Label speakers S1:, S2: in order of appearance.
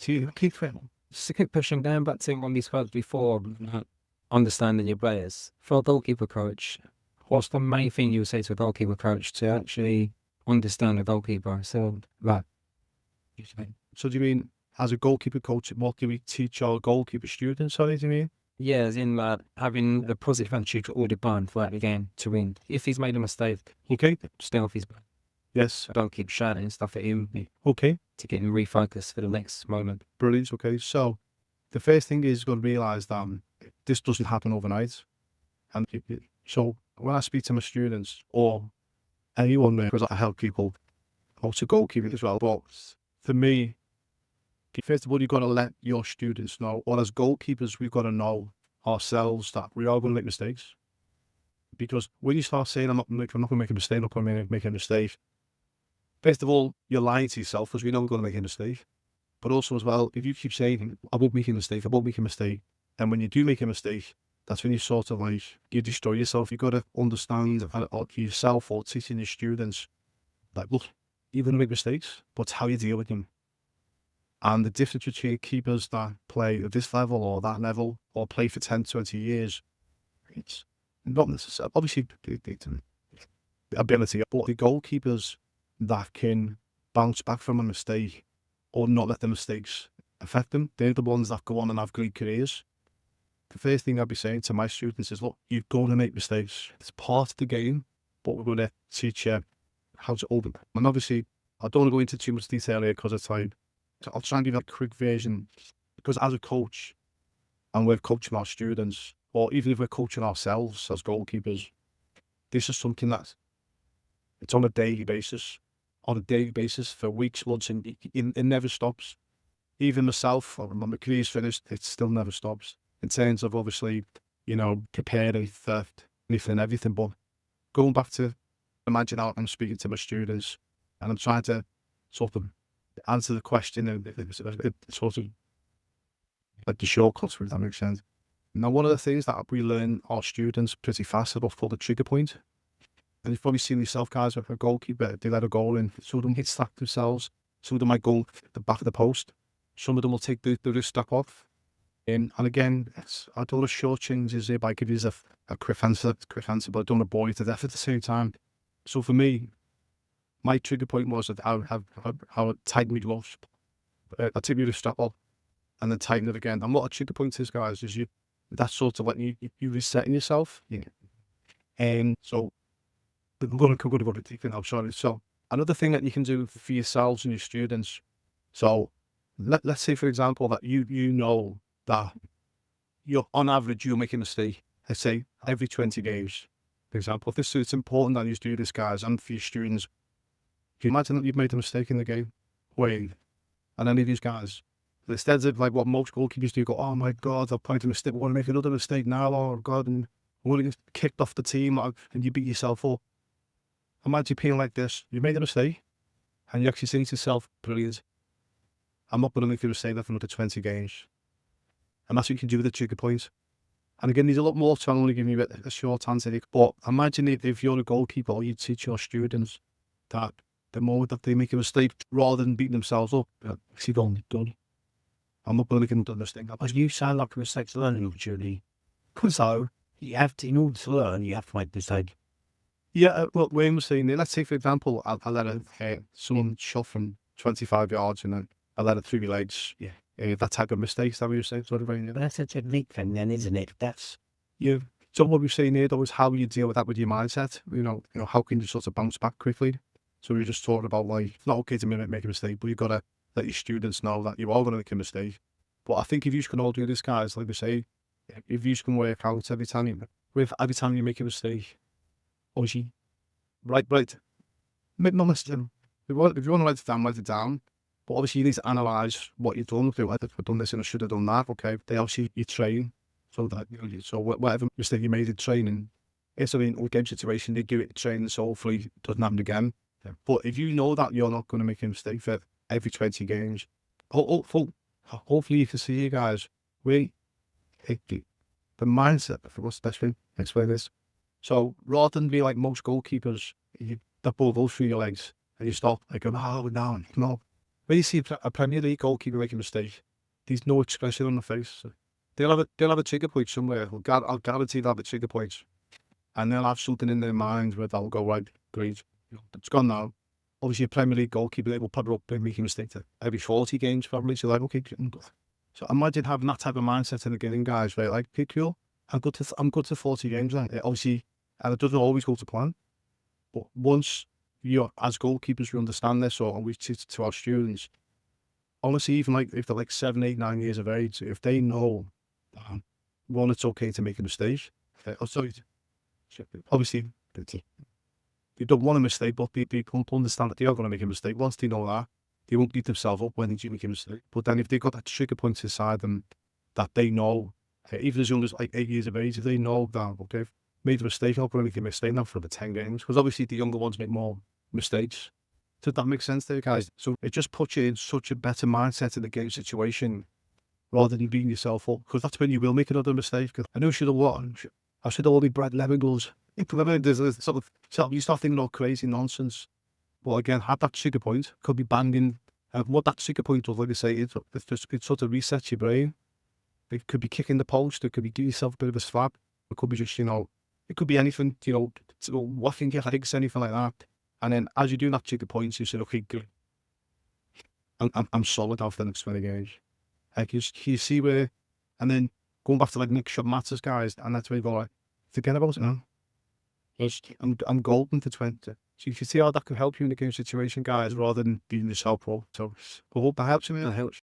S1: to keep just to keep pushing down back to what we spoke before, understanding your players. For a goalkeeper coach, what's the main thing you would say to a goalkeeper coach to actually understand a goalkeeper? So, like,
S2: So do you mean as a goalkeeper coach, what can we teach our goalkeeper students? Sorry, do you mean?
S1: yeah, as in having the positive attitude all the time throughout the game to win. If he's made a mistake,
S2: Okay.
S1: stay off his back.
S2: Yes.
S1: Don't keep shouting stuff at him
S2: Okay.
S1: to get him refocused for the next moment.
S2: Brilliant. Okay. So the first thing is you've got to realise that this doesn't happen overnight. And so when I speak to my students or anyone, because I help people also goalkeeping as well, but for me, first of all, you've got to let your students know, or as goalkeepers, we've got to know ourselves that we are going to make mistakes. Because when you start saying, I'm not going to make a mistake, I'm not going to make a mistake, first of all, you're lying to yourself because we know we're going to make a mistake. But also as well, if you keep saying, I won't make a mistake, I won't make a mistake, and when you do make a mistake, that's when you sort of like, you destroy yourself. You've got to understand yourself or teaching your students that, look, you're going to make mistakes, but it's how you deal with them. And the difference between keepers that play at this level or that level or play for 10, 20 years, it's not necessarily, obviously, the ability, but the goalkeepers that can bounce back from a mistake or not let the mistakes affect them, they're the ones that go on and have great careers. The first thing I'd be saying to my students is, look, you're going to make mistakes. It's part of the game, but we're going to teach you how to open. And obviously, I don't want to go into too much detail here because of time. So I'll try and give a quick version, because as a coach, and we're coaching our students, or even if we're coaching ourselves as goalkeepers, this is something that it's on a daily basis. On a daily basis for weeks, months, and it never stops. Even myself, when my career's finished, it still never stops. In terms of obviously, preparing for anything and everything, but going back to imagine how I'm speaking to my students and I'm trying to sort of answer the question and sort of like the shortcuts, if that makes sense. Now, one of the things that we learn our students pretty fast about for the trigger point, and you've probably seen yourself, guys, with a goalkeeper, they let a goal in, some of them hit stack themselves, some of them might go the back of the post, some of them will take the wrist strap off. And again, I don't want to shortchange his here by giving you a quick answer, but I don't want to bore you to death at the same time. So for me, my trigger point was that I tighten my gloves. I take my wrist strap off and then tighten it again. And what a trigger point is, guys, is that's sort of letting you resetting yourself. Yeah. And so I'm going to go deep now, sorry. So another thing that you can do for yourselves and your students. So let's say, for example, that you know that you're on average, you'll make a mistake. Let's say every 20 games, for example. If it's important that you do this, guys, and for your students, can you imagine that you've made a mistake in the game? Wait, and any of these guys, instead of like what most goalkeepers do, go, oh my God, I've made a mistake, I want to make another mistake now, oh God, and I'm going to get kicked off the team, and you beat yourself up. Imagine being like this, you made a mistake, and you actually say to yourself, brilliant, I'm not going to make a mistake for another 20 games. And that's what you can do with the trigger points. And again, there's a lot more, so I'm only giving you a short answer. But imagine if you're a goalkeeper, or you teach your students that the more that they make a mistake, rather than beating themselves up, actually going, done. I'm not going to make another mistake.
S3: But you sound like a mistake's learning opportunity. So you have to, in order to learn, you have to make a mistake.
S2: Yeah, well, Wayne was saying, let's say, for example, I let someone shot from 25 yards and then I let it through my legs. Yeah. That type of mistakes that we were saying. Sort of,
S3: but that's a technique thing then, isn't it? That's...
S2: Yeah. So what we're saying here, though, is how you deal with that with your mindset. How can you sort of bounce back quickly? So we just talked about, like, it's not okay to make a mistake, but you've got to let your students know that you are going to make a mistake. But I think if you can all do this, guys, like we say, if you can work out every time you make a mistake, obviously, right, not necessarily. If you want to write it down. But obviously you need to analyse what you've done. I've done this and I should have done that. Okay, they obviously you train so that so whatever mistake you made in training, it's a game situation. They do it in training, so hopefully it doesn't happen again. Yeah. But if you know that you're not going to make a mistake for every 20 games, hopefully you can see you guys. The mindset for what's the best thing. Explain this. So rather than be like most goalkeepers, that ball goes through your legs and you stop like going, oh, we're down. No. when you see a Premier League goalkeeper make a mistake, there's no expression on the face. They'll have a trigger point somewhere. I'll guarantee they'll have a trigger point, and they'll have something in their mind where they'll go, right, great, it's gone now. Obviously, a Premier League goalkeeper, they will probably be making mistakes every 40 games, probably. So, like, okay, so imagine having that type of mindset in the game, guys, right? Like, okay, cool, I'm good to 40 games then. Obviously, and it doesn't always go to plan. But once you, as goalkeepers, you understand this, or we teach it to our students, honestly, even like if they're like 7, 8, 9 years of age, if they know, one, it's okay to make a mistake. Also, obviously, you don't want a mistake, but people understand that they are going to make a mistake. Once they know that, they won't beat themselves up when they do make a mistake. But then if they've got that trigger point inside them that they know, even as young as like 8 years of age, if they know that, okay, I've made a mistake, I'm not going to make a mistake now for about 10 games. Because obviously the younger ones make more mistakes. Does that make sense to you guys? So it just puts you in such a better mindset in the game situation rather than beating yourself up. Because that's when you will make another mistake. Because I know should have won. I should have only bred lemon goals. There's sort of, you start thinking all crazy nonsense. But again, have that trigger point. Could be banging. What that trigger point does, like I say, it sort of resets your brain. It could be kicking the post. It could be giving yourself a bit of a slap. It could be just, it could be anything, whacking your legs, anything like that. And then as you do that trigger point, you say, okay, good. I'm solid after the next 20 games. Like, you see where, and then going back to like next shot matters, guys, and that's where you go, like, forget about it now. I'm golden to 20. So you can see how that can help you in the game situation, guys, rather than beating yourself up. So I hope that helps you, man.
S1: That helps.